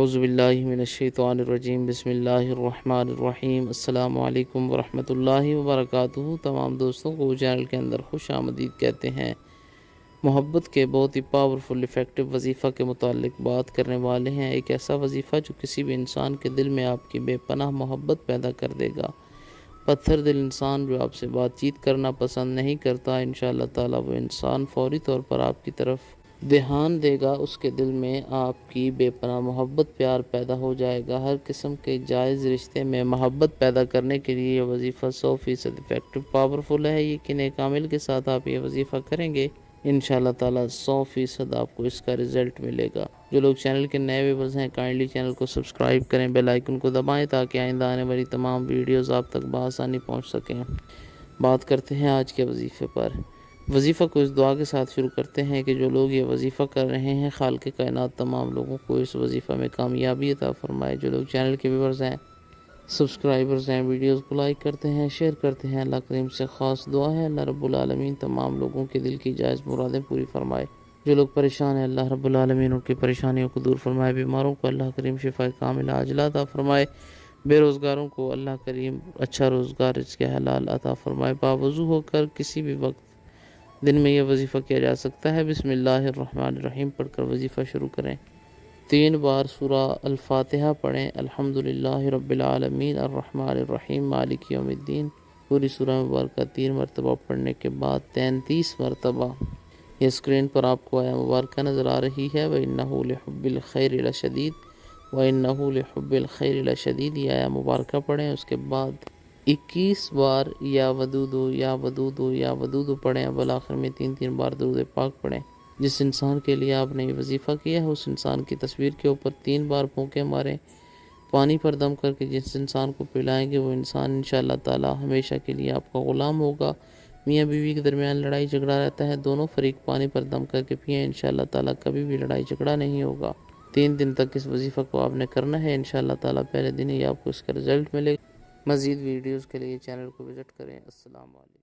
اعوذ باللہ من الشیطان الرجیم، بسم اللہ الرحمن الرحیم۔ السلام علیکم ورحمۃ اللہ وبرکاتہ۔ تمام دوستوں کو چینل کے اندر خوش آمدید کہتے ہیں۔ محبت کے بہت ہی پاورفل افیکٹو وظیفہ کے متعلق بات کرنے والے ہیں۔ ایک ایسا وظیفہ جو کسی بھی انسان کے دل میں آپ کی بے پناہ محبت پیدا کر دے گا۔ پتھر دل انسان جو آپ سے بات چیت کرنا پسند نہیں کرتا، انشاءاللہ تعالی وہ انسان فوری طور پر آپ کی طرف دھیان دے گا، اس کے دل میں آپ کی بے پناہ محبت پیار پیدا ہو جائے گا۔ ہر قسم کے جائز رشتے میں محبت پیدا کرنے کے لیے یہ وظیفہ 100% افیکٹو پاورفل ہے۔ یقین کامل کے ساتھ آپ یہ وظیفہ کریں گے، انشاءاللہ تعالی 100% آپ کو اس کا رزلٹ ملے گا۔ جو لوگ چینل کے نئے ویورز ہیں، کائنڈلی چینل کو سبسکرائب کریں، بیل آئیکن کو دبائیں تاکہ آئندہ آنے والی تمام ویڈیوز آپ تک بآسانی پہنچ سکیں۔ بات کرتے ہیں آج کے وظیفے پر۔ وظیفہ کو اس دعا کے ساتھ شروع کرتے ہیں کہ جو لوگ یہ وظیفہ کر رہے ہیں، خالق کائنات تمام لوگوں کو اس وظیفہ میں کامیابی عطا فرمائے۔ جو لوگ چینل کے ویورز ہیں، سبسکرائبرز ہیں، ویڈیوز کو لائک کرتے ہیں، شیئر کرتے ہیں، اللہ کریم سے خاص دعا ہے اللہ رب العالمین تمام لوگوں کے دل کی جائز مرادیں پوری فرمائے۔ جو لوگ پریشان ہیں، اللہ رب العالمین ان کی پریشانیوں کو دور فرمائے۔ بیماروں کو اللہ کریم شفا کاملہ عاجلہ عطا فرمائے۔ بے روزگاروں کو اللہ کریم اچھا روزگار اس کے حلال عطا فرمائے۔ باوضو ہو کر کسی بھی وقت دن میں یہ وظیفہ کیا جا سکتا ہے۔ بسم اللہ الرحمن الرحیم پڑھ کر وظیفہ شروع کریں۔ 3 بار سورہ الفاتحہ پڑھیں۔ الحمدللہ رب العالمین الرحمن الرحیم مالک یوم الدین۔ پوری سورہ مبارکہ 3 مرتبہ پڑھنے کے بعد 33 مرتبہ یہ اسکرین پر آپ کو آیا مبارکہ نظر آ رہی ہے، وَإِنَّهُ لِحُبِّ الْخَيْرِ لَشَدِيدٌ وَإِنَّهُ لِحُبِّ الْخَيْرِ لَشَدِيدٌ۔ یہ آیا مبارکہ پڑھیں۔ اس کے بعد 21 بار یا ودودو یا ودودو یا ودودو پڑھیں۔ اب آخر میں 3 بار درود پاک پڑھیں۔ جس انسان کے لیے آپ نے یہ وظیفہ کیا ہے، اس انسان کی تصویر کے اوپر 3 بار پھونکے ماریں، پانی پر دم کر کے جس انسان کو پلائیں گے وہ انسان انشاءاللہ تعالی ہمیشہ کے لیے آپ کا غلام ہوگا۔ میاں بیوی کے درمیان لڑائی جھگڑا رہتا ہے، دونوں فریق پانی پر دم کر کے پئیں، انشاءاللہ تعالی کبھی بھی لڑائی جھگڑا نہیں ہوگا۔ 3 دن تک اس وظیفہ کو آپ نے کرنا ہے، انشاءاللہ تعالی پہلے دن ہی آپ کو اس کا رزلٹ ملے گا۔ مزید ویڈیوز کے لیے چینل کو وزٹ کریں۔ السلام علیکم۔